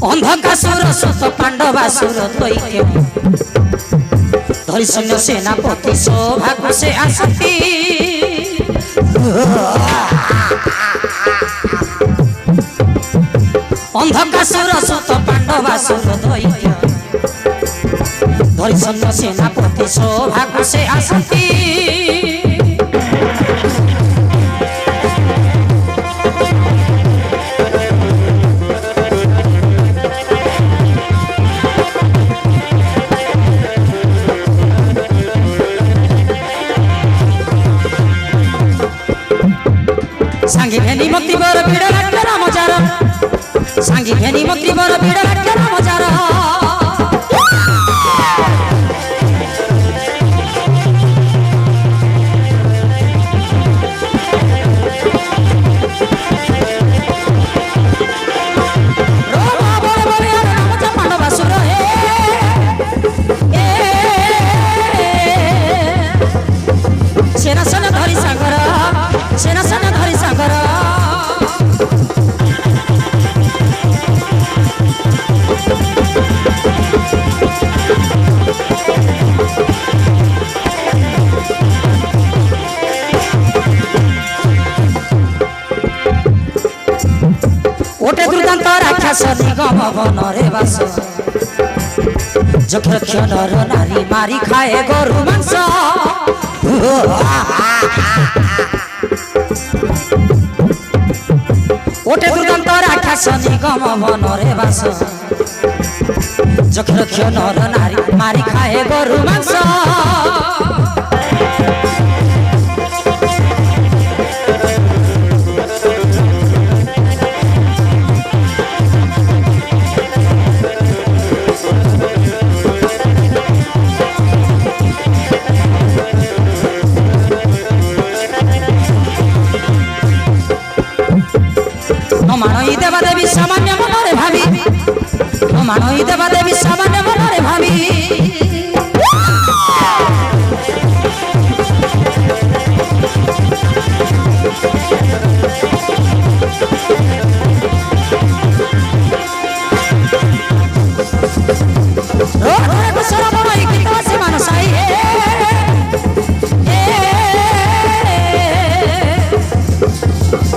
अंधकासुर सुत पांडवासुर दैत्य धरिसिंह सेनापति सौभाग्य से आसती अंधकासुर सुत पांडवासुर दैत्य धरिसिंह सेनापति सौभाग्य से आसती सांगी भेनी मती बर भीड़ लागले राम जार सांगी भेनी मती बर भीड़ लागले राम जार सेना सेना धरी सागर सेना सेना धरी सागर ओटे दुर्दांत राक्षस निगम वन रे बास जक्षर नर नारी मारी खाए गरु मांस ओटे दुर्दांत राक्षस निगम वन रे बास চোখে রক্ষিও নর নারী মারি খায়ে গরু মাংস মানই দেবা দেবী সামান্য মନରେ ভাবি মানই দেবা দেবী সামান্য মନରେ ভাবি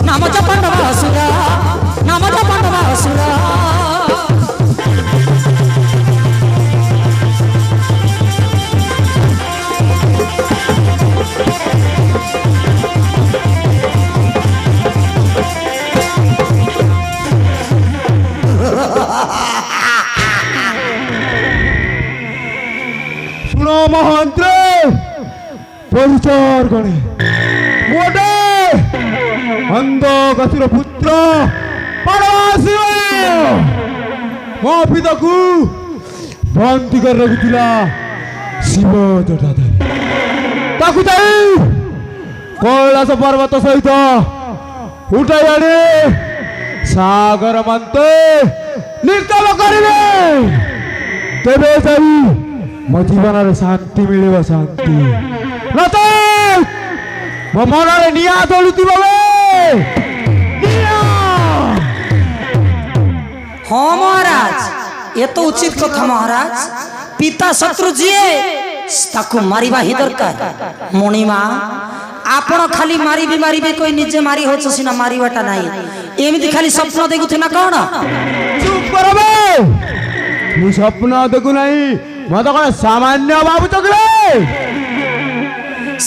নাম জপন্ডবা অসুর নাম জপন্ডবা অসুর শুনো মহান্ত্র পরিচর গণে মোটে ଅନ୍ଧକାଶୀର ପୁତ୍ର ପରମାଶିବ ମୋ ପିତାକୁ ବନ୍ଦୀ କରି ରଖିଥିଲା ଶିବ ଜଟାଧାରୀ ତାକୁ ଯାଇ କୈଳାସ ପର୍ବତ ସହିତ ଉଠାଇ ଆଣି ସାଗର ମନ୍ତେ ନିର୍ତ୍ତମ କରିବେ ତେବେ ଯାଇ ମୋ ଜୀବନରେ ଶାନ୍ତି ମିଳିବ ଶାନ୍ତି ନଚେତ୍ ମୋ ମନରେ ନିଆଁ ଜଳୁଥିବ हाँ महाराज ये तो उचित कथा महाराज पिता शत्रु जीए ताकू मारिबा ही दरकार मणिमा आपण खाली मारिबे कोई निजे मारी हो सिना मारिबाटा नाही एमिति खाली स्वप्न देखुथे ना कोन चुप करबे तू स्वप्न देखु नाही मत कोन सामान्य बाबू चकले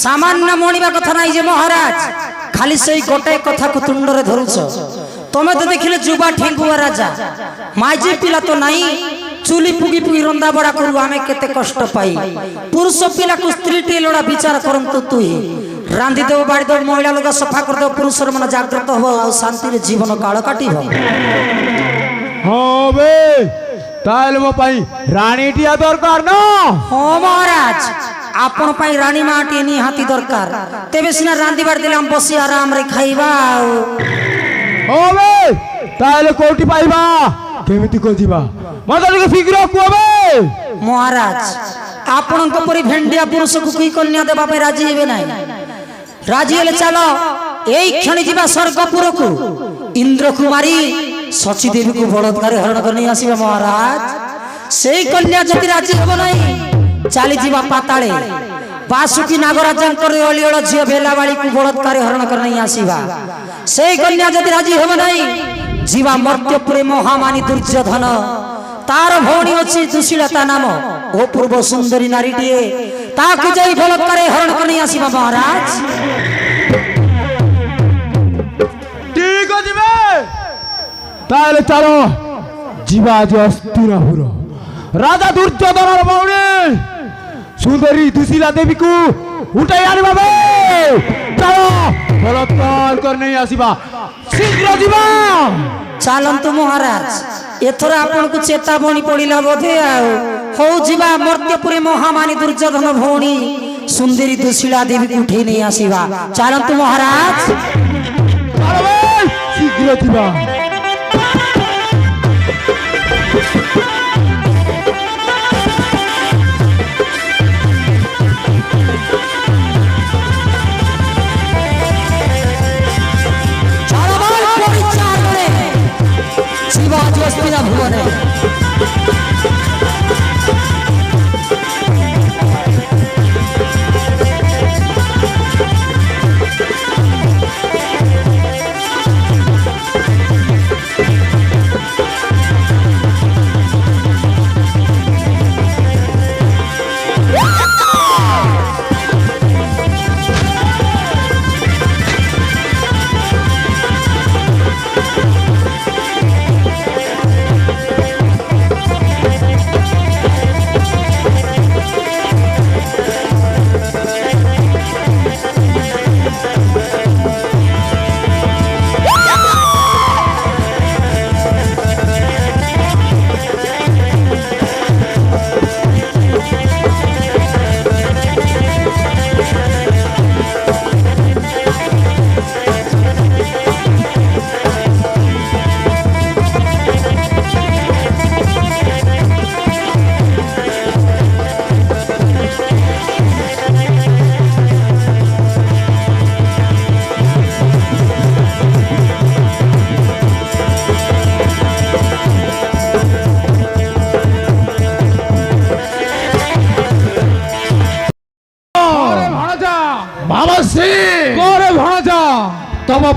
सामान्य मणिबा कथा नाही जे महाराज खाली सही गोटे कथा को तुंडरे धरुछ तमे तो देखिले जुबा ठेंगुआ राजा माजी पिला तो नहीं चुली पुगी पुगी रंदा बड़ा करू आमे केते कष्ट पाई पुरुष पिला को स्त्री टे लोड़ा विचार करंतु तू ही रांधी देव बाड़ी देव महिला लोग सफा कर दो पुरुष मन जागृत हो और शांति रे जीवन काल काटी हो हां बे ताल मो पाई रानी टिया दरकार न हां महाराज आपण पाई रानी माटी नी हाथी दरकार तेबे सिना रांधी बाड़ दिले हम बसी आराम रे खाइबा ओबे ताले कोठी पाइबा केमिति को जीवा मदर के शीघ्र कोबे महाराज आपन को परि भेंडिया पुरुष को की कन्या देबा पे राजी हेबे नाही राजी हेले चलो एई क्षणी जीवा स्वर्गपुर को इंद्र कुमारी सची देवी को बलात्कार हरण करनी आसीबा महाराज सेई कन्या जति राजी हेबो नाही चाली जीवा पाताळे बासुकी नागराजंकर अलियोळ झियो भेलावाली को बलात्कार हरण करनी आसीबा सेई कन्या जति राजी हेबो नाही जीवा मर्त्यपुरे महामानी दुर्योधन तार भौणी अछि दुशीलता नाम ओ पूर्व सुंदरी नारी टिए ताकु जई बलात्कार हरण करनी आसीबा महाराज ठीक जिबे ताले चलो जीवा जो अस्तिनापुर राजा दुर्योधनर भौणी सुंदरी दुशीला देवी को उठाई आनिबा बे चलो बलात्कार करने आसीबा शीघ्र जीवा चालंतु महाराज एथर आपन को चेतावनी पड़िला बोधे हो जीवा मर्त्यपुरे महामानी दुर्योधन भौणी सुंदरी दुशीला देवी को उठे नहीं आसीबा चालंतु महाराज शीघ्र जीवा भुवने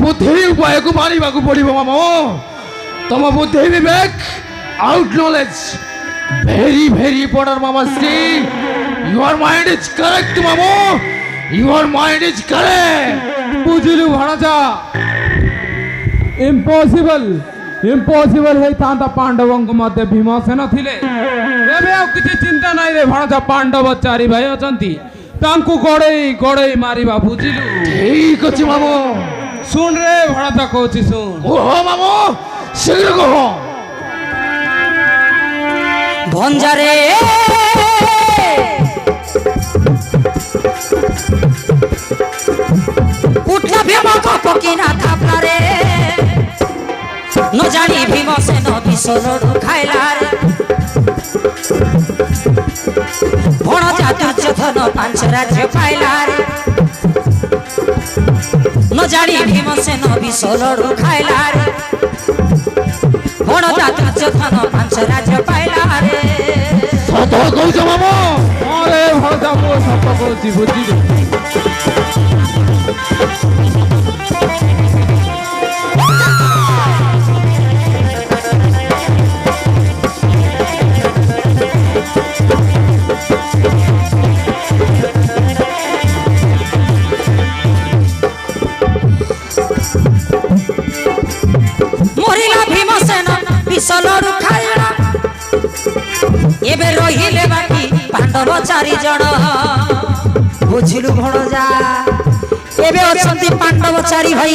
ବୁଦ୍ଧି ଉପାୟକୁ ମାରିବାକୁ ପଡ଼ିବ ମାମ। ତମ ବୁଦ୍ଧି ବିବେକ out knowledge very very important ମାମା Shri. Your mind is correct ma'am, your mind is correct. ବୁଝିଲୁ ଭଣଜା? ଇମ୍ପସିବଲ ଇମ୍ପସିବଲ ହେଇଥାନ୍ତା ପାଣ୍ଡବଙ୍କ ମଧ୍ୟ ଭୀମସେନ ଥିଲେ। ଏବେ ଆଉ କିଛି ଚିନ୍ତା ନାହିଁ ରେ ଭଣଜା। ପାଣ୍ଡବ 4 ଭାଇ ଅଛନ୍ତି, ତାଙ୍କୁ ଗଡ଼େଇ ଗଡ଼େଇ ମାରିବା। ବୁଝିଲୁ? ଠିକ ଅଛି ମାମ। ଶୁଣ ରେ ଭଣଜା କହୁଛି ଶୁଣ। କୁହ ମାମ, ଶୀଘ୍ର କୁହ। ଭଞ୍ଜାରେ ଉଠିଲା ଭୀମ ପକିନା ଥାପଲାରେ, ନ ଜାଣି ଭୀମସେନ ବିଷ ଲଡୁ ଖାଇଲାରେ। ଭଣଜା ଦୁର୍ଯ୍ୟୋଧନ 5 ରାଜ୍ୟ ପାଇଲାରେ, ନ ଜାଣି ଭୀମସେନ ବିଷ ଲଡୁ ଖାଇଲାରେ। ଭଣଜା ଦୁର୍ଯ୍ୟୋଧନ 5 ରାଜ୍ୟ ପାଇଲାରେ। ସତ କହୁଛ ମାମ? ଆରେ ଭଣଜା ମୁଁ ସତ କହୁଛି। ବୁଝିଲୁ? মরিলা ভীমসেন বিষ লড়ু খাইলা, এবে রহিলে বাকি পাণ্ডব 4 জন। বুঝিলু ভণজা? এবে অছন্তি পাণ্ডব 4 ভাই,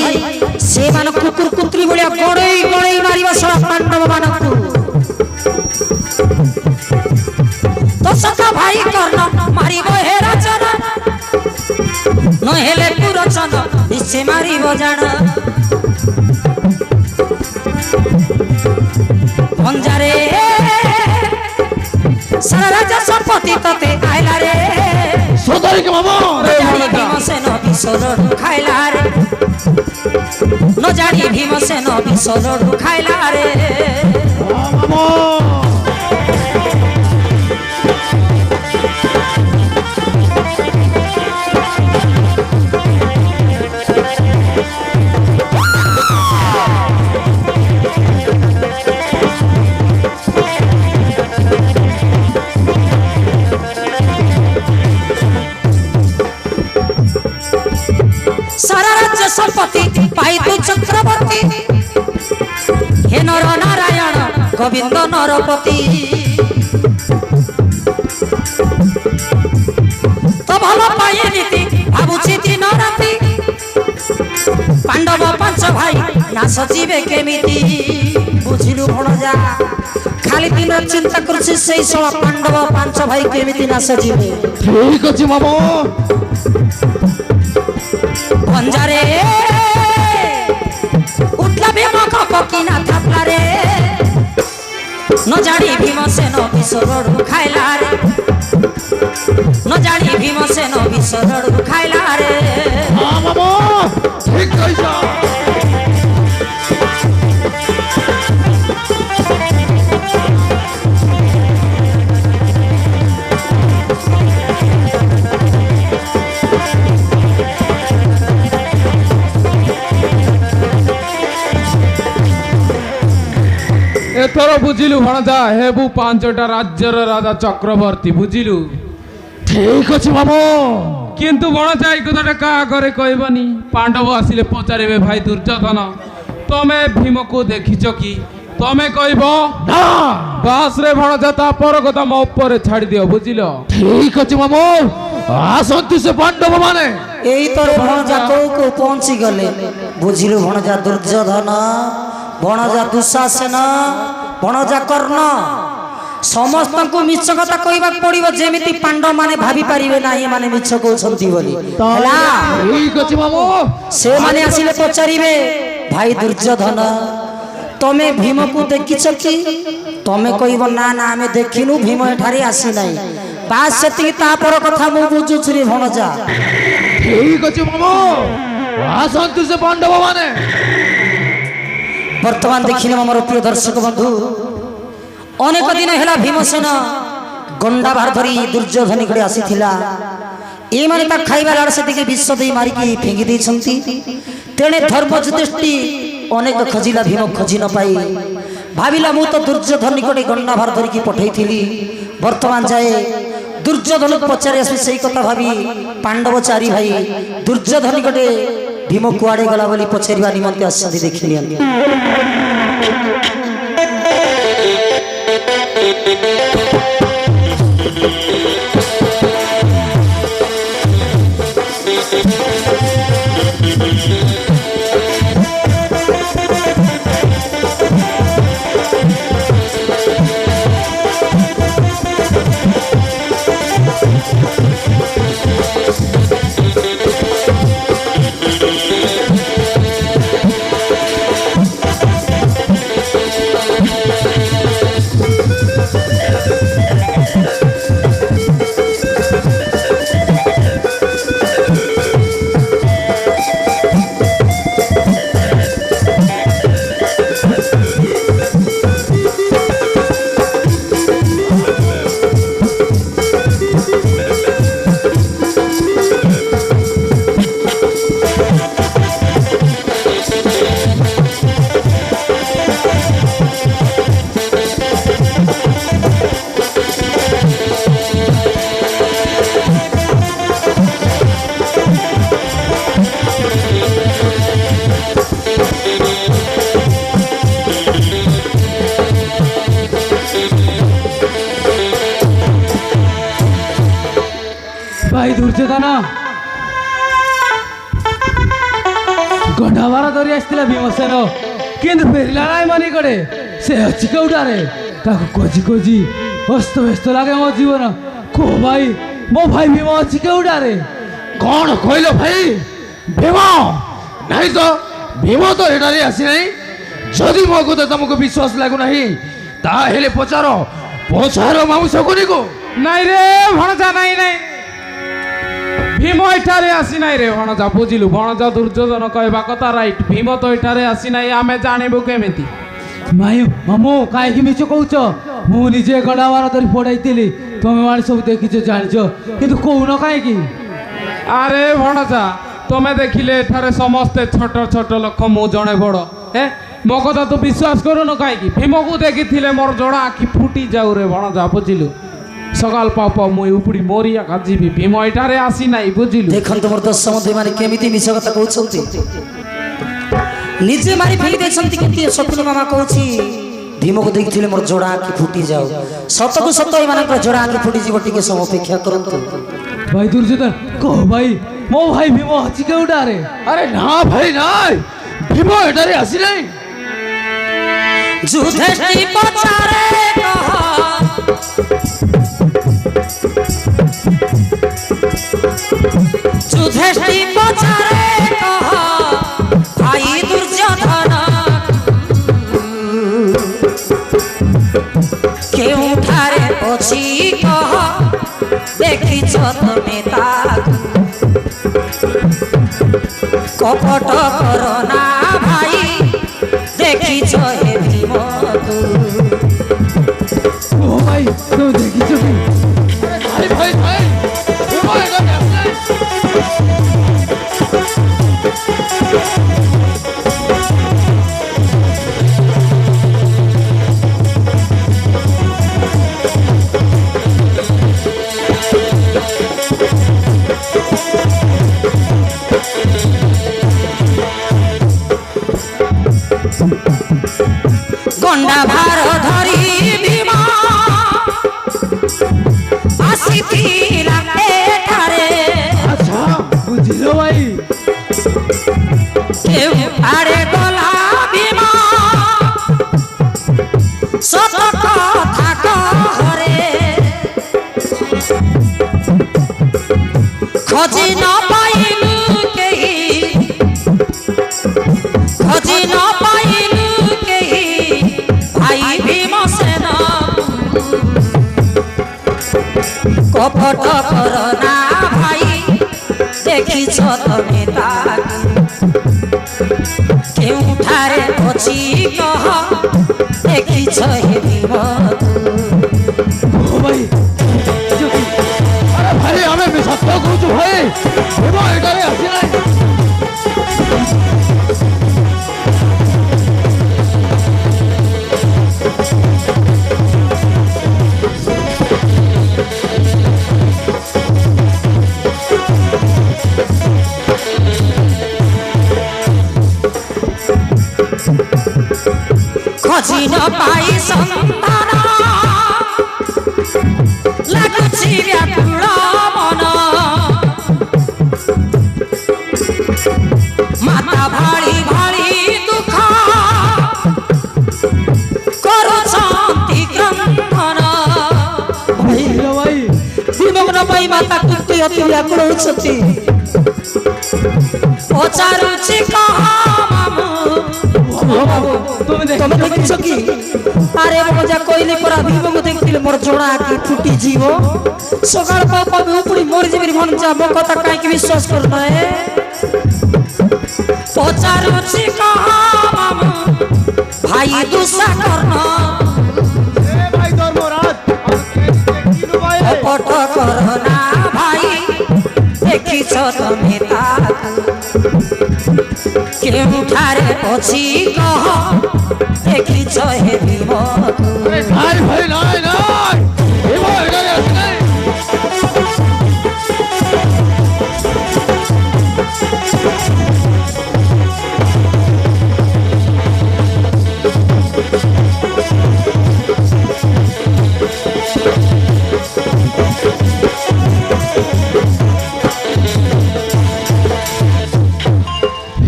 সেমান কুকুর কুত্রি ভলিয়া গড়েই গড়েই মারিব সব পাণ্ডব মানকু। দশক ভাই কর্ণ মারিব হে রাজন, নহেলে পুরচন নিশ্চে মারিব জান। ভঞ্জারে সারা রাজ্য সম্পত্তি ততে আইলা রে। সদারিকে মামা। ভীমসেন বিষ লডু খাইলা রে, ন জানি ভীমসেন বিষ লডু খাইলা রে। মামা সারা রাজ্য সম্পত্তি পাই তু চক্রবর্তী, হে নর নারায়ণ গোবিন্দ নরপতি। তো ভালো পাই নীতি ভাবুছি দিন রাতি, পাণ্ডব 5 ভাই না সচিবে কেমিতি। বুঝিলু ভণজা? খালি দিন চিন্তা করছি সেই সব পাণ্ডব 5 ভাই কেমিতি না সচিবে। ঠিক আছে মামা। ভঞ্জারে উঠলা ভীম পকিনা থাপলারে, ন জানি ভীমসেন বিষ লডু খাইলা রে, ন জানি ভীমসেন বিষ লডু খাইলা রে। হ্যাঁ মামা, ঠিক কইছ। ଏଥର ବୁଝିଲୁ ଭଣଜା? ହେବୁ 5ଟା ରାଜ୍ୟର ରାଜା ଚକ୍ରବର୍ତ୍ତୀ। ବୁଝିଲୁ? ঠিক আছে মামা। କିନ୍ତୁ ଭଣଜା ଏଇ କଥାଟା କାହା ଆଗରେ କହିବନି। ପାଣ୍ଡବ ଆସିଲେ ପଚାରିବେ, ଭାଇ ଦୁର୍ଯ୍ୟୋଧନ ତମେ ଭୀମକୁ ଦେଖିଛ କି? ତମେ କହିବ না ବାସ୍ ରେ ଭଣଜା, ତାପର କଥା ମୋ ଉପରେ ଛାଡ଼ି ଦିଅ। ବୁଝିଲ? ঠিক আছে মামা। আসন্তু সে পাণ্ডব মানে। এই তোর ভণজা কৌ কৌ পৌঁছি গলে। বুঝিলু ভণজা? দুর্যোধন, ভণজা দুঃଶାସନ, ভণজা কর্ণ, ସମସ୍ତଙ୍କୁ ମିଛ କଥା କହିବାକୁ ପଡିବ, ଯେମିତି ପାଣ୍ଡବ ମାନେ ଭାବି ପାରିବେ ନା ଏମାନେ ମିଛ କହୁଛନ୍ତି ବୋଲି। ହେଲା? ঠিক আছে মামা। ସେମାନେ ଆସିଲେ ପଚାରିବେ, ଭାଇ ଦୁର୍ଯ୍ୟୋଧନ ତମେ ଭୀମକୁ ଦେଖିଛ କି? ତମେ କହିବ ନା ନା ଆମେ ଦେଖିନୁ, ଭୀମ ଏଠାରେ ଆସିନାହିଁ। ବାସ୍ ସେତିକି, ତାପର କଥା ମୁଁ ବୁଝୁଛି ରେ ଭଣଜା। ঠিক আছে মামা। আসন্তু সে পাণ্ডব মানে। বর্তমান দেখিলে আমার প্রিয় দর্শক বন্ধু, অনেক দিন হেলা ভীমসেন গন্ডা ভার ধরি দুর্যোধনী করে আসিছিলা। ଏମାନେ ତା ଖାଇବା ଲାଳ ସେତିକି ବିଷ ଦେଇ ମାରିକି ଫିଙ୍ଗି ଦେଇଛନ୍ତି। ତେଣେ ଧର୍ମ ଯୁଧିଷ୍ଠି ଅନେକ ଖୋଜିଲା, ଭୀମ ଖୋଜି ନ ପାଇ ଭାବିଲା ମୁଁ ତ ଦୁର୍ଯ୍ୟୋଧନ ନିକଟେ ଗଣ୍ଡାଭାର ଧରିକି ପଠେଇଥିଲି, ବର୍ତ୍ତମାନ ଯାଏ ଦୁର୍ଯ୍ୟୋଧନକୁ ପଚାରି ଆସି ସେଇ କଥା ଭାବି ପାଣ୍ଡବ ଚାରି ଭାଇ ଦୁର୍ଯ୍ୟୋଧନ ନିକଟେ ଭୀମ କୁଆଡ଼େ ଗଲା ବୋଲି ପଚାରିବା ନିମନ୍ତେ ଆସିଛନ୍ତି। ଦେଖିଲି ভাই দুর্যোধন গন্ডাভার ধরি আসছিলা ভীমসেন, কিন্তু ফেরিলা নাই মানি করে সে ଅଛି କେଉଁଟାରେ? ତାକୁ ଖୋଜି ଖୋଜି ଅସ୍ତବ୍ୟସ୍ତ ଲାଗେ ମୋ ଜୀବନ। କୁହ ଭାଇ, ମୋ ଭାଇ ଭୀମ ଅଛି କେଉଁଟାରେ? କ'ଣ କହିଲ ଭାଇ? ଭୀମ ନାହିଁ ତ, ଭୀମ ତ ଏଠାରେ ଆସିନାହିଁ। ଯଦି ମୋ କଥା ତମକୁ ବିଶ୍ୱାସ ଲାଗୁନାହିଁ ତାହେଲେ ପଚାର ମାମୁଁ ଶକୁନିକୁ। ନାଇଁ ରେ ଭଣଜା, ନାଇଁ ନାଇଁ, ভীম এଠାରେ আসি নাই রে ভଣଜା। ବୁଝିଲୁ, ଭଣଜା ଦୁର୍ଯ୍ୟୋଧନ କହିବା କଥା ରାଇଟ୍। ଭୀମ ତ ଏଠାରେ ଆସି ନାହିଁ, ଆମେ ଜାଣିବୁ କେମିତି? ମାମୁଁ କାହିଁକି ମିଛ କହୁଛ? ମୁଁ ନିଜେ ଗଣ୍ଡାଭାର ଧରି ପଡ଼ାଇଥିଲି, ତମେ ମାନେ ସବୁ ଦେଖିଛ ଜାଣିଛ, କିନ୍ତୁ କହୁନ କାହିଁକି? ଆରେ ଭଣଜା, ତମେ ଦେଖିଲେ ଏଠାରେ ସମସ୍ତେ ଛୋଟ ଛୋଟ ଲୋକ, ମୁଁ ଜଣେ ବଡ଼। ମୋ କଥା ତୁ ବିଶ୍ୱାସ କରୁନ କାହିଁକି? ଭୀମକୁ ଦେଖିଥିଲେ ମୋର ଜଣ ଆଖି ଫୁଟି ଯାଉ ରେ ଭଣଜା, ବୁଝିଲୁ। ସକାଳ ପାଉ ପାଉ ମୁଁ ଉପୁଡ଼ି ମରିଆ ଯିବି, ଭୀମ ଏଠାରେ ଆସି ନାହିଁ, ବୁଝିଲୁ। ଦେଖନ୍ତୁ ମୋର ଦଶମନ୍ତ୍ରୀ ମାନେ କେମିତି ମିଛ କଥା କହୁଛନ୍ତି। ନିଜେ ମାରି ଫେରି ଦେଇଛନ୍ତି, କିନ୍ତୁ ଶକୁନି ମାମା କହୁଛି ଭୀମକୁ ଦେଖିଥିଲେ ମୋର ଯୋଡ଼ା ଆଖି ଫୁଟି ଯାଉ। ସତକୁ ସତ ଏମାନଙ୍କର ଯୋଡ଼ା ଆଖି ଫୁଟିଯିବ, ଟିକେ ସମୟ ଅପେକ୍ଷା କରନ୍ତୁ। ଭାଇ ଦୁର୍ଯ୍ୟୋଧନ କହ ଭାଇ, ମୋ ଭାଇ ଭୀମ ଅଛି କେଉଁଟାରେ? ଆରେ ନା ଭାଇ ନାଇଁ, ଭୀମ ଏଠାରେ ଆସିନାହିଁ। ଯୁଧିଷ୍ଠି ପଚାରେ ଯୁଧିଷ୍ଠି ପଚାରେ କହ ଭାଇ ଦୁର୍ଯ୍ୟୋଧନ କେଉଁଠାରେ ଅଛି କହ, ଦେଖିଛ ତମେ ତାକୁ? କପଟ କର ନା ଭାଇ, ଦେଖିଛ ହେ ଭୀମ ତୁ? ও ভাই তো দেখিছো কি? ভাই ভাই ভাই, ভীম এখানে আসছে। গন্ডাভার ধরি ভীম আসিଥିଲା এঠারে। আচ্ছা বুঝিল ভাই। কেউঠারে গলা ভীম সত কথা কহরে, খোঁজি ন পাইলু কেহি, খোঁজি ন পাইলু কেহি ভাই ভীমসেন। কপট কর না ভাই, দেখিছ তমে তাকু? কেউঠারে অছি কহ, দেখিছ হে ভীম তু? ও ভাই আরে ভাই, আমি সত্য কହୁଛୁ ভাই। ଖୋଜି ନ ପାଇ ସନ୍ତାନ ଲାଗୁଛି ବ୍ୟାକୁଳ ମନ ମାତା ଭାଳି ଭାଳି ଦୁଃଖ କରୁଛନ୍ତି କ୍ରନ୍ଦନ ବିମଗ୍ନ ପାଇଁ ମାତା କୁନ୍ତି ଅତି ବ୍ୟାକୁଳ ହେଉଛନ୍ତି ପଚାରୁଛି କହ তুমি দেখিছ কি আরে মজা কইলে পরা বিবঙ্গ দেখলে মোর জোড়া আঁকি ফুটি জীব সকাল পাপা উপরি মরি যাবি ভনজা মো কথা কাইকি বিশ্বাস কর না পচারুছি কহ মামু ভাই দুসা করন এ ভাই ধর্মরাজ কিনু ভাই পট কর না ভাই দেখিছ তুমি তাকু কেউঠারে পছি কহ দেখিছ হে বিমকু নাই ভাই নাই নাই এ ভাই নাই আছে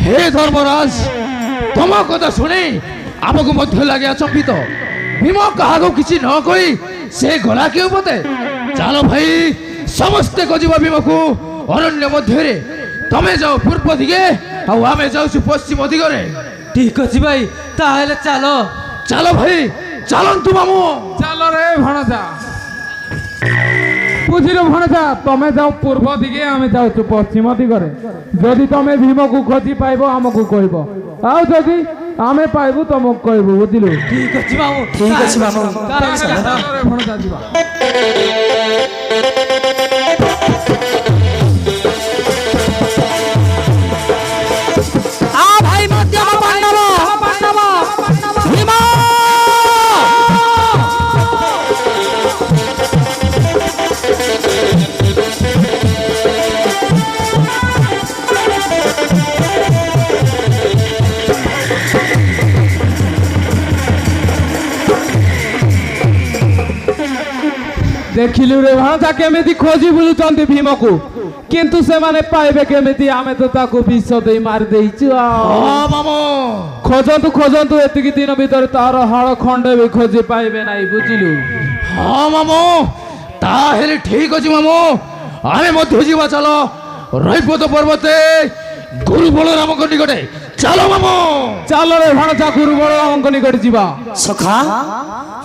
হে ধর্মরাজ তোমার কথা শুনে আমাকে মধ্যে লাগে আচম্বিত ভীম কাহাকে কিছু ন কই সে গলা কেউ বতে চালো ভাই সমস্তে খোঁজিবা ভীমকু অরণ্য মধ্যে তুমি যাও পূর্ব দিকে আর আমি যাচ্ছি পশ্চিম দিগরে ঠিক আছে ভাই তাহলে চলো চালো ভাই চালন্তু মামু চালো রে ভণজা বুঝিল ভণজা তুমি যাও পূর্ব দিকে আমি যাচ্ছি পশ্চিম দিগরে যদি তুমি ভীমকু খোঁজি পাইব আমাকে কইব আর যদি আমি পাইব তোমাকে কইব বুঝিল ঠিক আছে মামু ঠিক আছে মামু চালো রে ভণজা ଯିବା আ ভাই মধ্যম পাণ্ডব ভীম ଦେଖିଲୁ ରେ ଭଣଜା କେମିତି ଖୋଜି ବୁଲୁଛନ୍ତି ଭୀମକୁ କିନ୍ତୁ ସେମାନେ ପାଇବେ କେମିତି ଆମେ ତ ତାକୁ ବିଷ ଦେଇ ମାରି ଦେଇଛୁ ଆଉ ହଁ ମାମୁ ଖୋଜନ୍ତୁ ଖୋଜନ୍ତୁ ଏତିକି ଦିନ ଭିତରେ ତାର ହାଳ ଖଣ୍ଡେ ବି ଖୋଜି ପାଇବେ ନାହିଁ ବୁଝିଲୁ ହଁ ମାମୁ ତାହେଲେ ଠିକ ଅଛି ମାମୁ ଆମେ ମଧ୍ୟ ଯିବା ଚାଲ ରୈପତ ପର୍ବତେ ଗୁରୁ ବଳରାମଙ୍କ ନିକଟେ ଚାଲ ମାମୁ ଚାଲ ରେ ଭଣଜା ଗୁରୁ ବଳରାମଙ୍କ ନିକଟେ ଯିବା সখা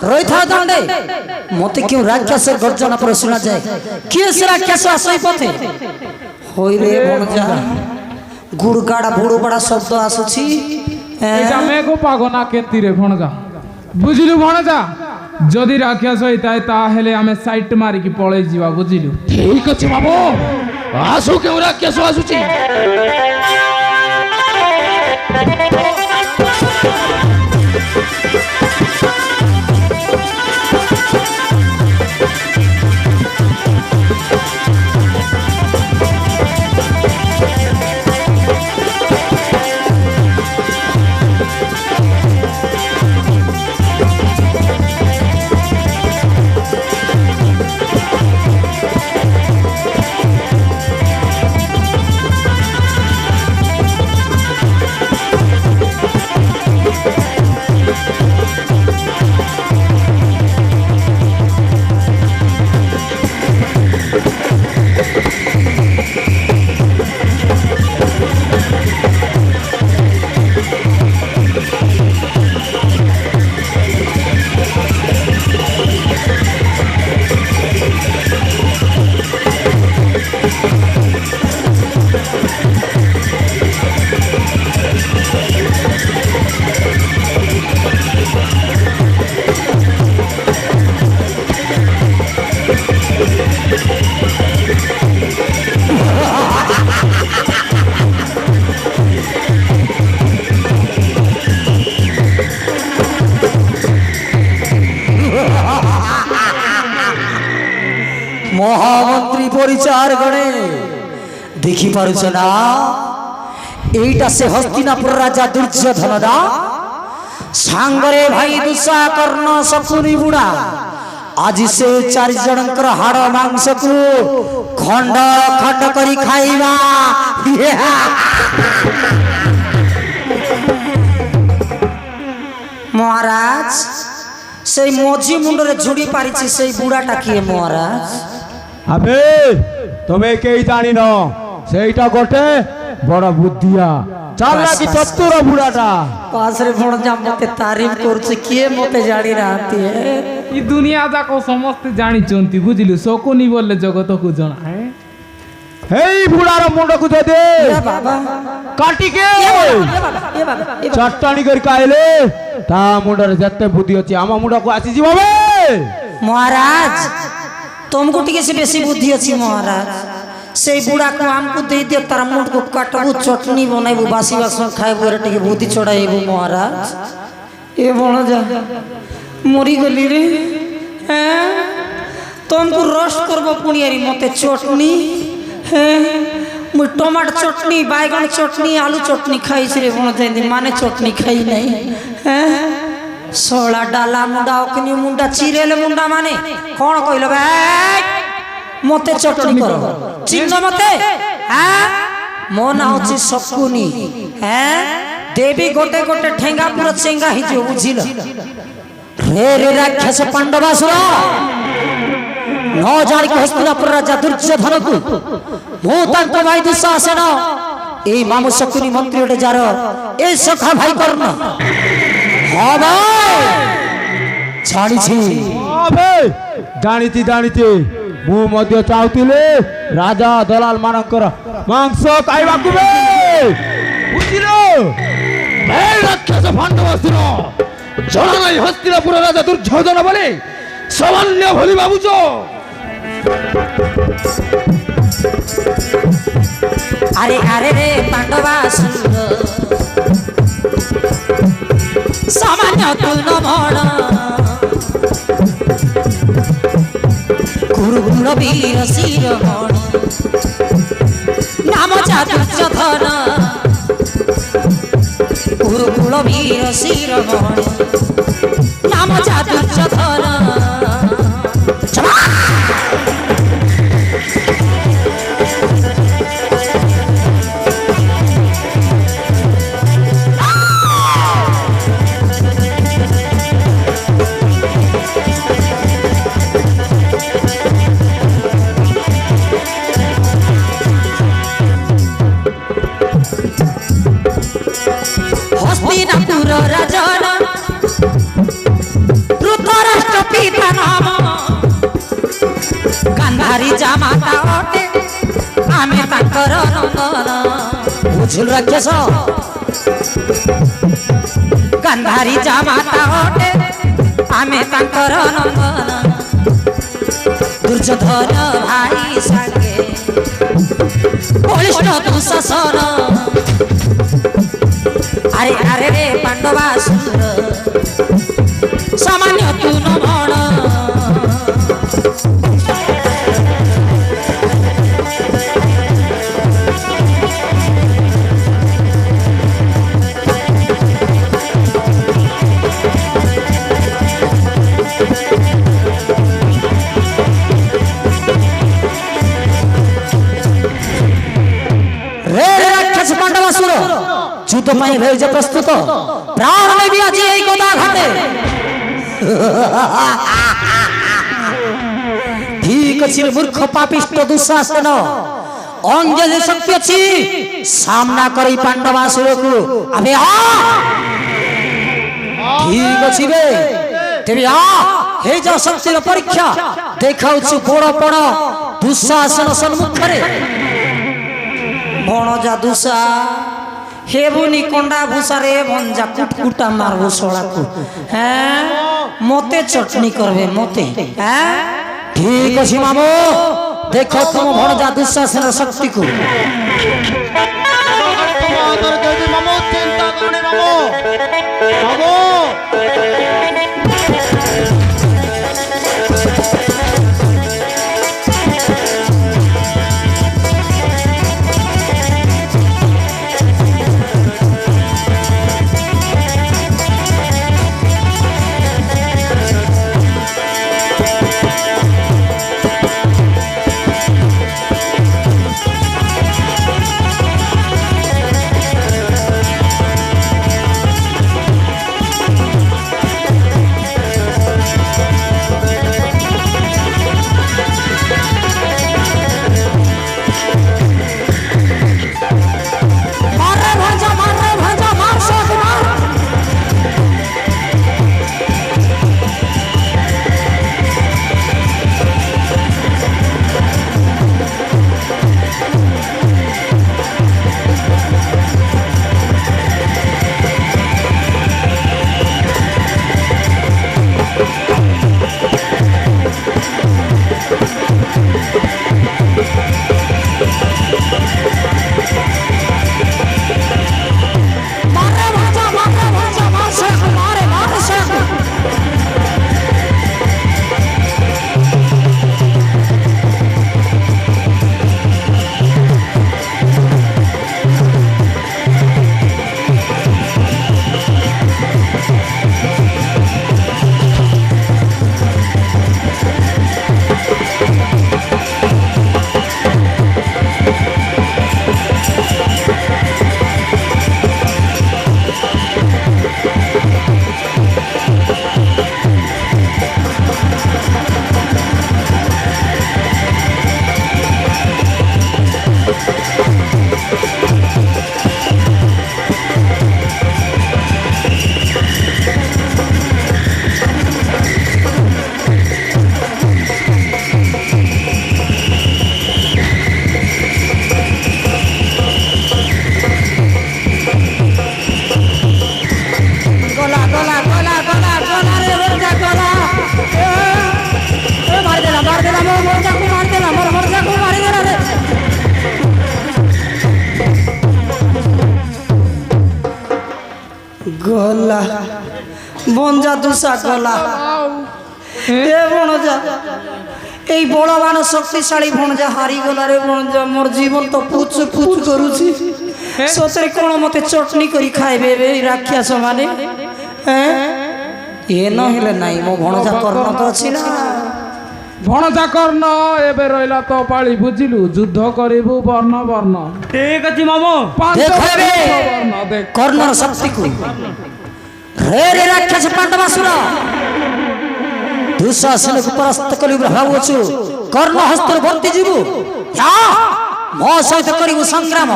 রইথা দণ্ডে মতে কেউ রাক্ষসের গর্জনা করে শোনা যায় কে সে রাক্ষস আসই পথে হই রে বনজা গুড়গাড়া বুড়ো বড়া শব্দ আসুছি এটা মেঘ পাগ না কেতি রে ভণজা বুঝিলু ভণজা যদি রাক্ষস হইতায় তাহলে আমি সাইট মারিকি পলাই ଯିବା বুঝিলু ঠিক ଅଛି ମାମୁ ଆସୁ କେଉଁ ରାକ୍ଷସ ଆସୁଛି মহামন্ত্রী পরিচার গণে দেখি পারছ না এইটা সে হস্তিনাপুর রাজা দুর্যোধন দা ସାଙ୍ଗରେ ଭାଇ ଦୁଷା କର୍ଣ୍ଣ ଶକୁନି ବୁଢା ଆଜି ସେ 4 ଜଣଙ୍କର ହାଡ଼ ମାଂସକୁ ଖଣ୍ଡ ଖଣ୍ଡ କରି ଖାଇବା। ମହାରାଜ ସେଇ ମଝି ମୁଣ୍ଡରେ ଝୁଡ଼ି ପାରିଛି ସେଇ ବୁଢାଟା କିଏ ମହାରାଜ? আবে তুমি কেই জানি ন সেইটা গোটে বড় বুদ্ধিয়া চালাকি চতুর বুড়াটা। ପାଶରେ ଭଣଜା ମତେ ତାରିଫ କରୁଛି କିଏ ମତେ ଜାଣି ନାହାନ୍ତି। ଇ দুনিয়া যাক সমস্তে জানিছন্তি বুঝিলু শকুনি বললে জগতকু জনা। এই বুড়ার মুন্ডকু দে দে ବାବା কাটিকে ଏ ବାବା চট্টানি করে খাইলে তা মুন্ডরে যেতে বুদ্ধি আছে আমার মুন্ডকু আসি যাব বে। মহারাজ तुमको टिके से बेसी बुद्धि अच्छी महाराज से बुढ़ा को हमको दे दिया तार मुंड को काटबू चटनी बनाइबू बासी बासन खाइबू रे टिके बुद्धि चढ़ाइबू महाराज। ए बण जा मरी गली रे हैं तुमको रोस्ट करबो पुनियारी मते चटनी हैं मु टमाटर चटनी बैगन चटनी आलू चटनी खाई रे बण जा माने चटनी खाई नहीं हैं सोला डाला मुंडा ओकनी मुंडा चिरेले मुंडा माने कौन कहलो बे मते चटनी करो चिन्ह मते हां मो ना होची शकुनी हैं देवी गोटे गोटे ठेंगा पूरा चेंगा हि जो बुझिल रे रे राक्षस पांडवासुर न जानि को हस्तिनापुर राजा दुर्योधन को मो तांको भाई दुशासन ए मामू शकुनी मंत्री ओटे जार ए सखा भाई कर्ण हाँ भाई जानिछि জানিছি জানিছি মু মধ্য চাউতিলে রাজা দলাল মানଙ୍କର মাংস খাইବାକୁ বে বুঝিল। এই রাক্ষস পাণ্ডবাসুর জনা নাই হস্তিনাপুর রাজা দুর্যোধন বলে সামান্য ভুলি ভাবুছ। अरे अरे रे पांडवासुर सामान्य तू न भण कुरुकुल वीर शिर भण नाम दुर्योधन कुरुकुल वीर शिर भण नाम दुर्योधन हस्तिनापुर राजन धृतराष्ट्र पिता नाम गांधारी जामाता अटे आमे ताकर नंदन बुझुल राक्षस गांधारी जामाता अटे आमे ताकर नंदन दुर्योधन भाई संगे बलिष्ठ दुशासन अरे अरे रे पांडवासुर सामान्य तू न भण रे राक्षस पांडवासुर युद्ध पाई भय प्रस्तुत प्राण में भी आज यही गदा घाटे ठीक अछि मूर्ख पापिष्ट दुशासन अंजलि शक्ति अछि सामना करी पांडवासुर को अबे आ ठीक अछि बे तेरे आ हे जा शक्तिर परीक्षा देखाउछु बड़ बड़ दुशासन सम्मुख रे बण जा दुशा हेबुनी कंडा भूसारे भंजा कुटकुटा मारबो सोला को हैं मते चटनी करबे मते हैं ठीक अछि मामो देखो तुम भणजा दुशासन शक्ति को मामो चिंता करने मामो मामो বঞ্জা দুসা গলা এ ভণজা এই বড়বান শক্তিশালী ভণজা হারি গলারে ভণজা মোর জীবন তো পুচ পুচ করুছি সତରେ কোন মতে চটনি করি খাইবে বে রাখিয়া সমানে হ্যাঁ এ নহলে নাই মো ভণজা কর্ণ তো ଅଛି না ভণজা কর্ণ এবে রইলা তো পাଳି বুঝিলু যুদ্ধ করিবু বর্ণ বর্ণ ঠিক আছে মামু দেখাবে বর্ণ দেখ কর্ণর শক্তিକୁ রে রে রাক্ষস পাণ্ডবাসুর দুঃଶାସନକୁ ପରାସ୍ତ କରିବୁ ଭାବୁଛୁ କର୍ଣ୍ଣ ହସ୍ତରେ ବର୍ତ୍ତି ଯିବୁ ଯା ମୋ ସହିତ କରିବୁ ସଂଗ୍ରାମ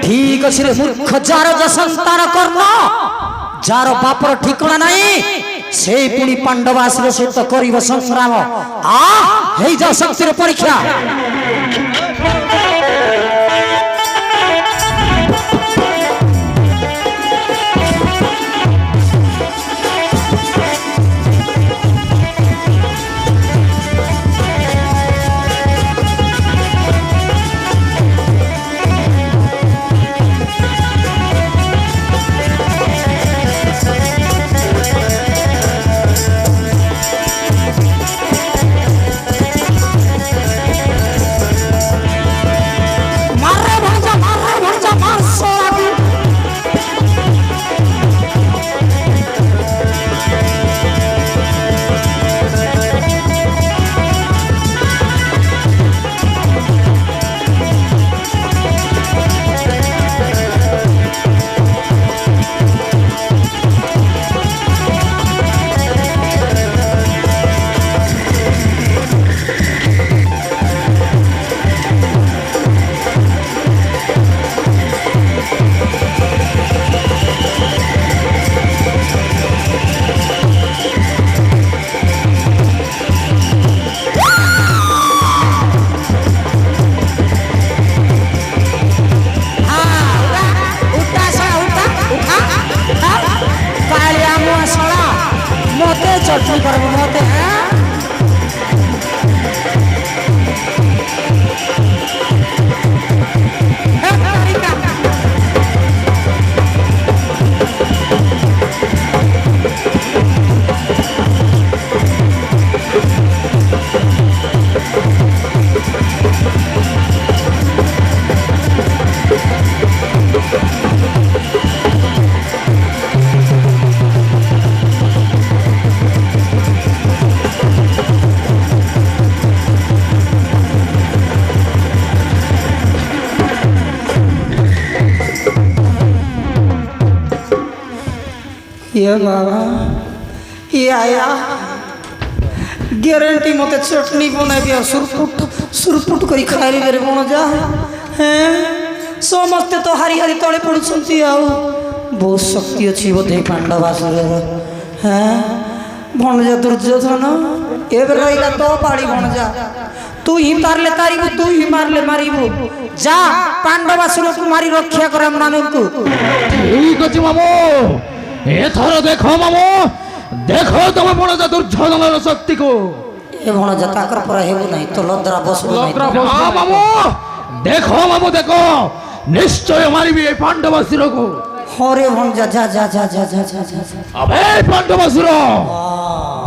ଠିକ ଅଛି ରେ ମୂର୍ଖ ଯାର ସନ୍ତାନ କର୍ଣ୍ଣ ଯାର ବାପର ଠିକଣା ନାହିଁ সেই পুଣି ପାଣ୍ଡବାସୁର ସହିତ କରିବ ସଂଗ୍ରାମ ଆ ହେଇ ଯା ଶକ୍ତିର ପରୀକ୍ଷା চটনি করব মতে ये बाबा ये आया ग्यारंटी मते चटनी बना दिया सुरपुट करी खाइली मेरे भणजा हैं समस्ते तो हारी हारी तले पड़ुछंती आउ बहुत शक्ति अछि बोधे पांडवासुर हैं भणजा दुर्योधन एबे रहिला तो पाड़ी भणजा तू ही तारले तारिबु तू ही मारले मारिबु जा पांडवासुर को मारी रक्षा कर माननकु ठीक अछि मामू एथर देखो मामू देखो तुम बणजा दुर्योधनर शक्ति को ए भणजा ताकर पर हेबु नहीं तो लद्रा बसबु नहीं हां मामू देखो मामू देखो निश्चय मारिबी ए पांडवासुर को हरे भणजा जा जा जा जा जा जा जा अबे पांडवासुर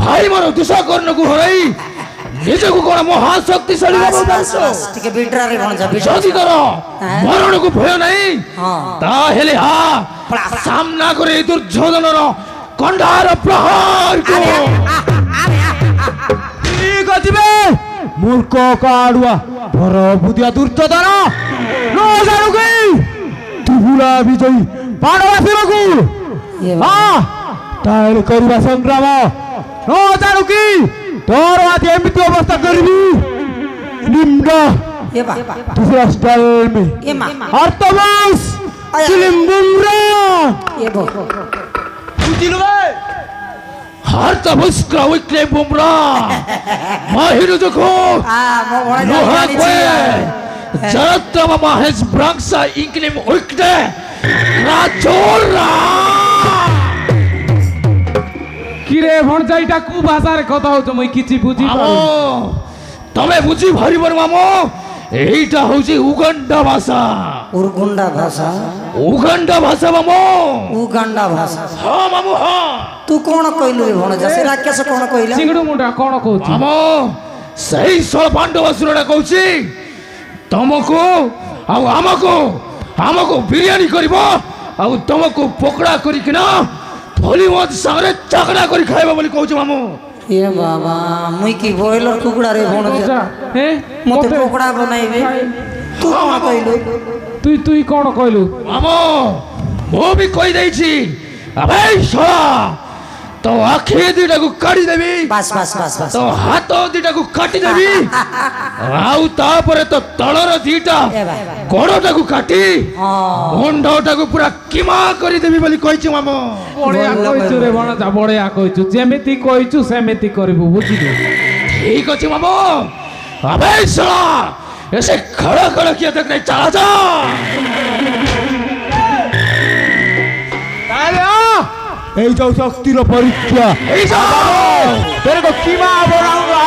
भाई मोर दिशा कर्ण को हरई निजे को कोन महाशक्तिशाली बाबू ठीक है बिटरा रे भणजा जदी कर मरण को भय नहीं हां ता हेले हां सामना करे दुर्योधनर कंधार प्रहार को ঠিক আছে বে মূর্খ কাড়ুয়া বড় বুদিয়া দুর্যোধন নো জানো কি তুহুলা বিজয়ী পাণ্ডবাসুরকু হ্যাঁ তাহলে করিবা সংগ্রাম নো জানো কি তোর আজ এমতি অবস্থা করবি নিম্ন ये बा दूसरा स्टाइल में ये मा अर्थमास चिलिम्बुमरा ये बो বুঝিল ভাই हर तबस्क्र विक्ले बुमरा माहिर देखो आ मो भणजा लोहा कोए जरतम महेश ब्रांक्सा इंक्लिम विक्ले राजोरा কিরে ভণজা এটা কু ভাষারে কথা হচ্ছে মই কিছু বুঝি মামো তবে বুঝি ভারিবর মামো এইটা হচ্ছে উগান্ডা ভাষা उर्गुंडा भाषा ଉଗାଣ୍ଡା ଭାଷା ମାମୁ। ଉଗାଣ୍ଡା ଭାଷା। ହଁ ମାମୁ ହଁ। ତୁ କଣ କହିଲୁ ରେ ଭଣଜା? ସେ ରାକ୍ଷସ କଣ କହିଲା? ଚିଙ୍ଗଡୁ ମୁଣ୍ଡା କଣ କହୁଛି? ମାମୁ ସେଇ ଷୋଳ ପାଣ୍ଡବାସୁରଟା କହୁଛି ତମକୁ ଆଉ ଆମକୁ ବିରିୟାନୀ କରିବ ଆଉ ତମକୁ ପକୋଡା କରିକିନା ଭଲି ମଦ ସାଙ୍ଗରେ ଚାକଡ଼ା କରି ଖାଇବ ବୋଲି କହୁଛି ମାମୁ। ଏ ବାବା ମୁଇଁ କି ବଏଲର କୁକୁଡ଼ା ରେ ଭଣଜା? ହେ ମତେ ପକୋଡା ବନାଇବେ। ତୁ କଣ କହିଲୁ? তুই କଣ କହିଲୁ? ମାମୁ ମୁଁ ବି କହିଦେଇଛି ଆବେ ଶଳା ତୋ ଆଖି ଦିଟାକୁ କାଢିଦେବି, ବାସ୍ ବାସ୍ ବାସ୍ ବାସ୍। ତୋ ହାତ ଦିଟାକୁ କାଟିଦେବି ଆଉ ତାପରେ ତ ତଳର ଦିଟା ଏ ବା। ଗୋଡଟାକୁ କାଟି ହଁ ମୁଣ୍ଡଟାକୁ ପୁରା କିମା କରିଦେବି ବୋଲି କହିଛି ମାମୁ। ବଢିଆ କହିଛୁ ରେ ଭଣଜା, ବଢିଆ କହିଛୁ। ଯେମିତି କହିଛୁ ସେମିତି କରିବୁ, ବୁଝିଲୁ? ঠিক আছে মামু। আবে শালা এসে খড়া খড়া কিয়া দেখ নাই চালা যা। এই যাও শক্তির পরীক্ষা। এই যা तेरे को कीमा बनाऊंगा।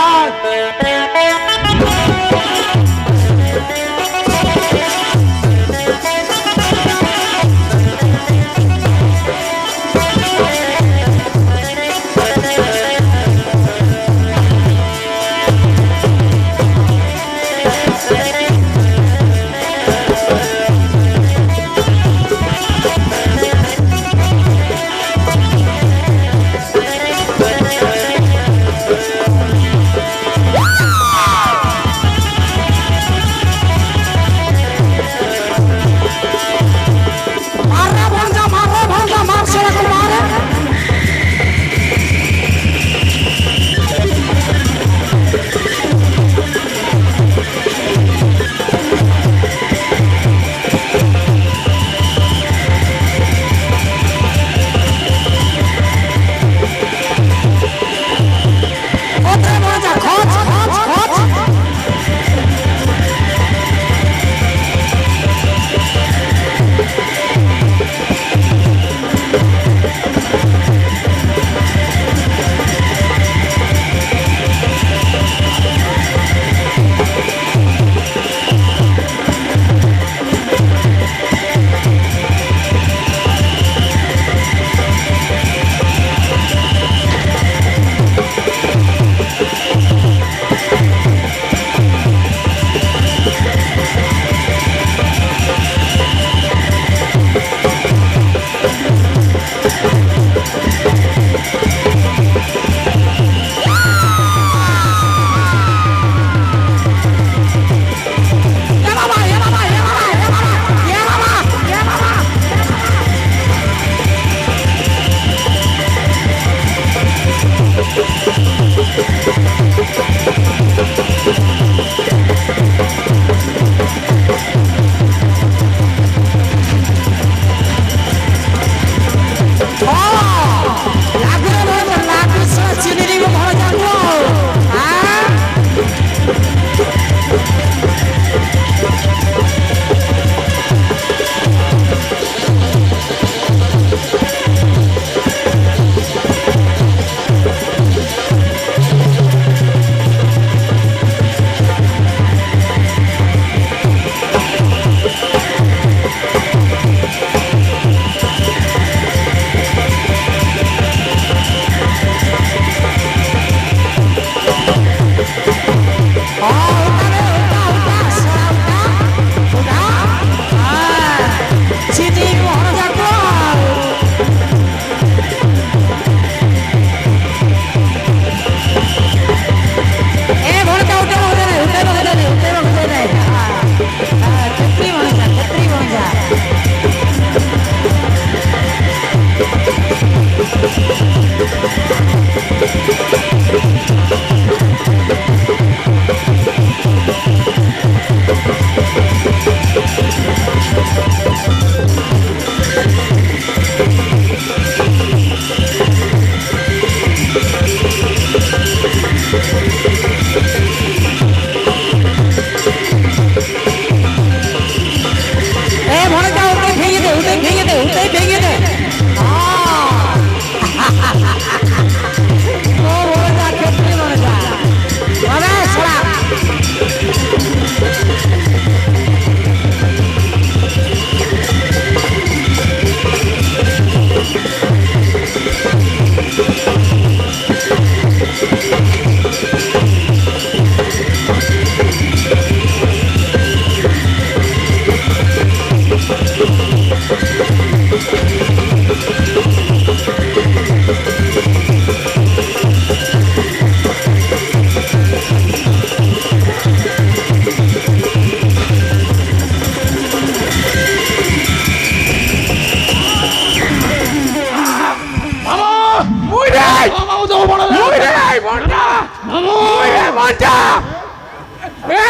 মন্টা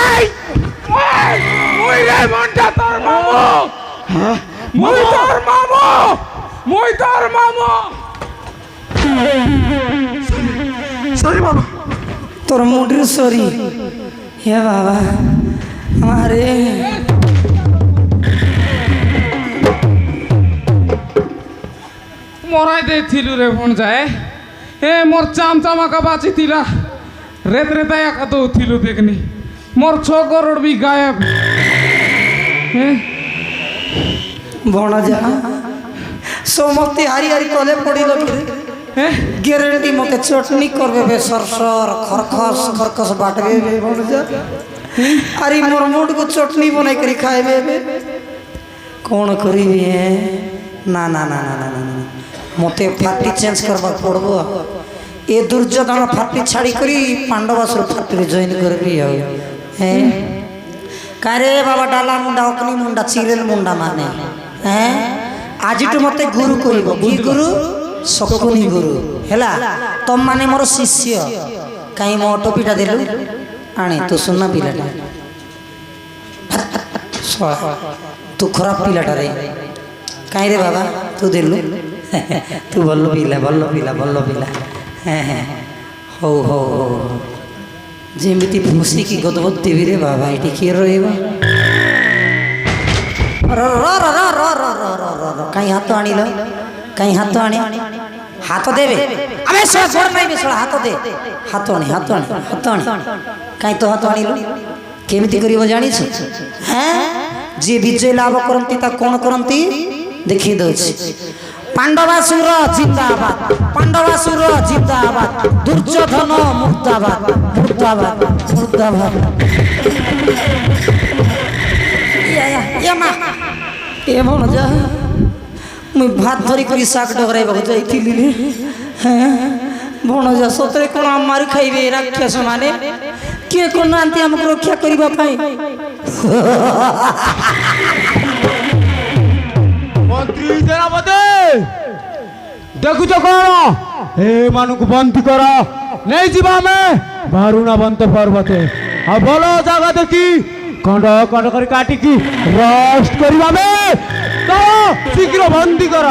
এই মুই রে মন্টা তোর মামু মুই তোর মামু সরি বাবা তোর মুডির সরি হে বাবা আমারে মরাই দেইছিলু রে ফোন যায় এ মোর চামচামাকা বাঁচিতিলা রেত রেতা একা তো থিলু দেখনি মোর 6 করোড় বি গায়েব ভণজা সমস্তে হারি হারি তলে পড়িল গ্যারেন্টি মতে চটনি করবে বে সরসর খরখস বাটবে বে ভণজা আরে মোর মুডকু চটনি বনাই করি খাইবে বে কোন করিবি না না না না না না মতে ফাটি চেঞ্জ করবা পড়ব এ দুর্যোধন ফাটি ছাড়ি করি পাণ্ডবাসুর ফাটি জয়েন করবি হ্যাঁ কারে বাবা ডালা মুন্ডা অগ্নি মুন্ডা চিরেল মুন্ডা মানে হ্যাঁ আজিটু মতে গুরু করিব কি গুরু শকুনি গুরু হেলা তম মানে মোর শিষ্য কাই মো টপিটা দেলু আনে তু সুন্না পিলাটা তু খরাপ পিলাটা রে কাই রে বাবা তু দেলু তু বল্ল পিলা হ্যাঁ হ্যাঁ হଉ ହଉ ଯେମିତି ଭୁସିକି ଗଦବଦ ଦେବି ରେ ବାବା ଏଠି କିଏ ରହିବ କାହିଁ ହାତ ଆଣିଲ କାହିଁ ହାତ ଆଣି ହାତ ଦେବେ ଆମେ ସେଟା ଗୋଡ଼ ନାଇଁ ସେଟା ହାତ ଦେ ହାତ ଆଣି କାହିଁ ତ ହାତ ଆଣିଲ କେମିତି କରିବ ଜାଣିଛୁ হ্যাঁ ଯିଏ ବିଜୟ ଲାଭ କରନ୍ତି ତା କ'ଣ କରନ୍ତି ଦେଖେଇ ଦଉଛି পাণ্ডবাসুর জিন্দাবাদ দুর্যোধন মুর্দাবাদ এমন যা মুই ভাত ধরি করে শাক ডগরাইବାକୁ যাইଥିଲି হ্যাঁ ভଣଜା ସତରେ କ'ଣ ମାରି ଖାଇବେ ରାକ୍ଷସ ମାନେ କିଏ କରୁନାହାନ୍ତି ଆମକୁ ରକ୍ଷା କରିବା ପାଇଁ মন্ত্রী সেনাপতি দেখুছ কোন এମାନଙ୍କୁ বন্দী কর নেই ଯିବା ଆମେ ବାରୁଣାବନ୍ତ ପର୍ବତେ ଆଉ ଭଲ ଜାଗା ଦେଖି ଖଣ୍ଡ ଖଣ୍ଡ କରି କାଟିକି ରୋଷ୍ଟ କରିବା ଆମେ ତ ଶୀଘ୍ର ବନ୍ଦୀ କର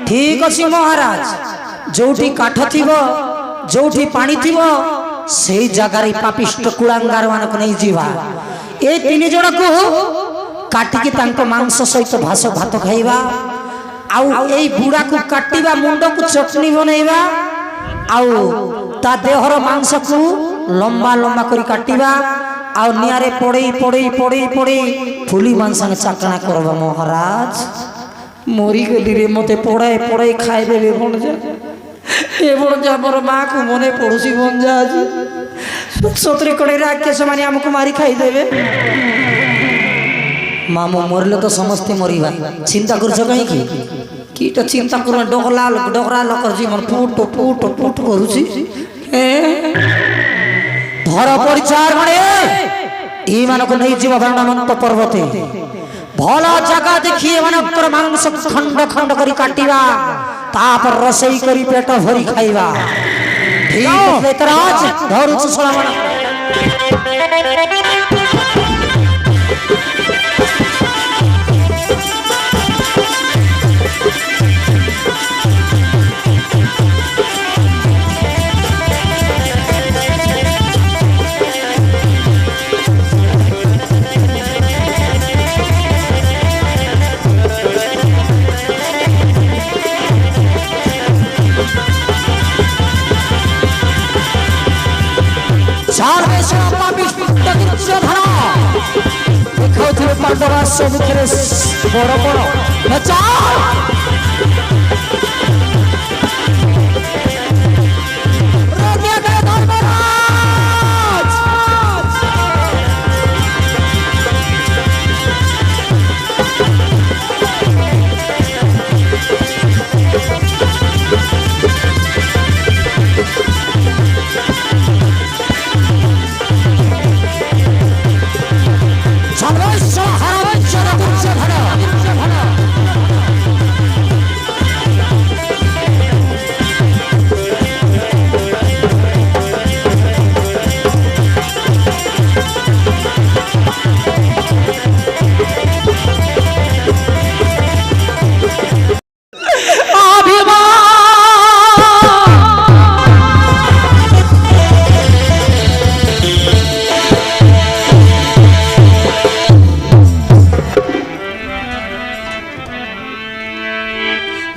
ঠিক ଅଛି মহারাজ ଯୋଉଠି କାଠ ଥିବ ଯୋଉଠି ପାଣି ଥିବ ସେଇ ଜାଗାରେ ପାପିଷ୍ଟ କୁଳାଙ୍ଗାର ମାନଙ୍କୁ ନେଇ ଯିବା এই ତିନି ଜଣକୁ କାଟିକି ତାଙ୍କ ମାଂସ ସହିତ ଭାତ ଖାଇବା ଆଉ ଏଇ ବୁଢ଼ାକୁ କାଟିବା ମୁଣ୍ଡକୁ ଚଟଣି ବନେଇବା ଆଉ ତା ଦେହର ମାଂସକୁ ଲମ୍ବା ଲମ୍ବା କରି କାଟିବା ଆଉ ନିଆଁରେ ପୋଡ଼େଇ ଫୁଲି ମାଂସରେ ଚାକଣା କରବ ମହାରାଜ ମରିଗଲି ରେ ମତେ ପୋଡ଼ାଇ ଖାଇଦେବେ ଭଣଜା ଏ ଭଣଜା ମୋର ମାଆକୁ ମନେ ପଡ଼ୁଛି ଭଣଜା ଆଜି ସତରେ କଣେ ରାକ୍ଷସ ମାନେ ଆମକୁ ମାରି ଖାଇଦେବେ মামু মরলে তো সমস্তে মরিবা চিন্তা করছো কাইকি কিটা চিন্তা করো ডগরা লোকর জীবন ফুট করুছি ধর পরিচার মানে এই মানক নেই জীব বারণামন্ত পর্বতে ভাল জায়গা দেখি এমানকর মাংস খণ্ড খণ্ড করে কাটিবা তারপর রসই করি পেট ভরি খাইবা ঠিক আছে তরাজ ধরুছি সলামন পাণ্ডবাস্য মুখের বড় বড়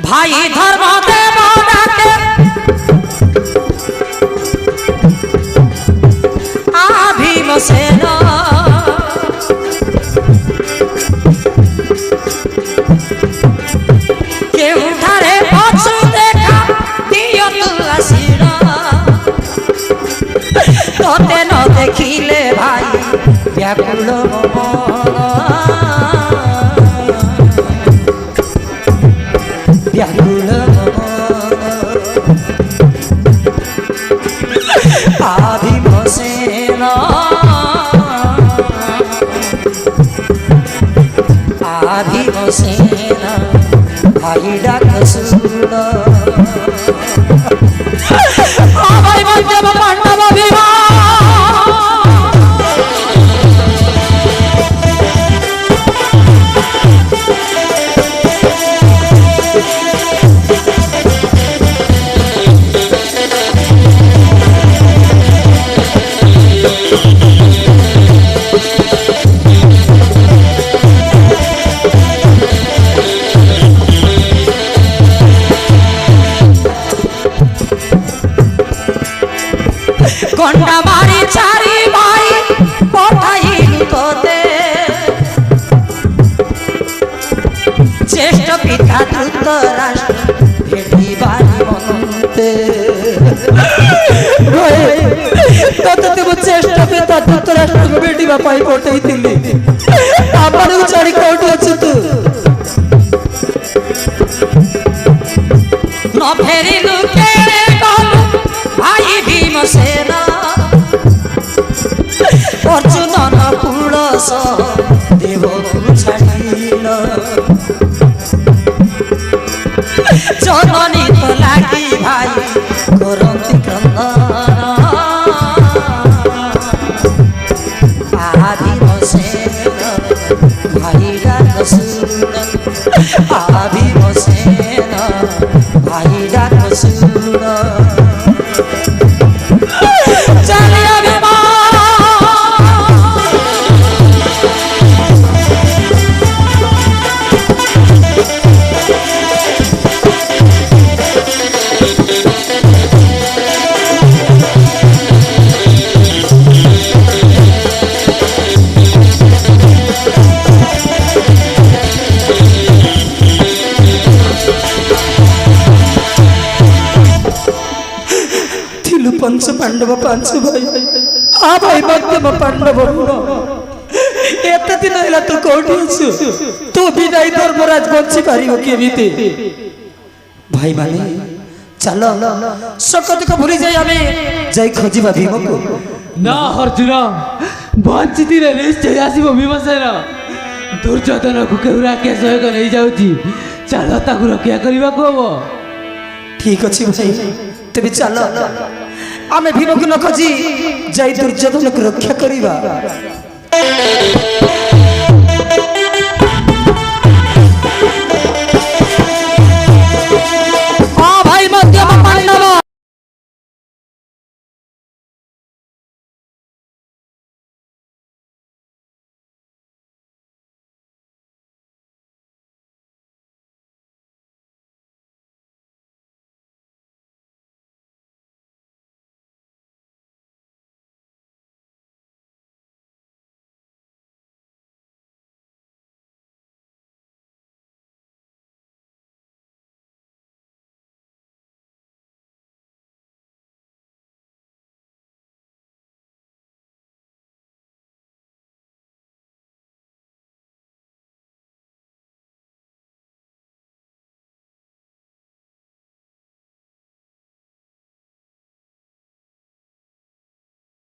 ভাই ধর্ম দেব ডাকে ভীমসেন কেউঠারে পছু দেখা দিও তু আসির তোতে ন দেখিলে ভাই ব্যাকুল ব্যাকুল ভীমসেন ভীমসেন ভাই ডাক শুন ভাই বন্ধব পাণ্ডব ভীমা গন্ডা মারি চারি ভাই পঠাইলু তোতে জ্যেষ্ঠ পিতা ধৃতরাষ্ট্র ভেটিবার মন্তে তোতে তুমি জ্যেষ্ঠ পিতা ধৃতরাষ্ট্র ভেটিবা পাই পঠাইଥିଲି তারপরে ছাড়ি কোটি অଛୁ তু ন ফেরিলু কেড়ে গলু ভাই ভীমসেন অর্জুনন কুলস দেবকু ছাড়িল জননী তো লাগি ভাই করন্তি ক্রন্দন ভীমসেন ভাই ডাক শুন ভীমসেন ভাই ডাক শুন पंच पांडव पांच भाई आ भाई मध्यम पांडव एत दिन होला तू कोठी अछु तू विदाई धर्मराज बंची पारिबो केमिते भाई माने चलो सकत को भूली जाई आमे जाई खोजिबा भीम को ना अर्जुन बंचित रे निश्चय आसीबो भीमसेन दुर्योधन को केउरा के सहयोग नहीं जाउची चलो ताकू रक्षा करबा को हबो ठीक अछि भाई तबे चलो आमे भीम को न खोजी जाई दुर्योधन को रक्षा करिबा।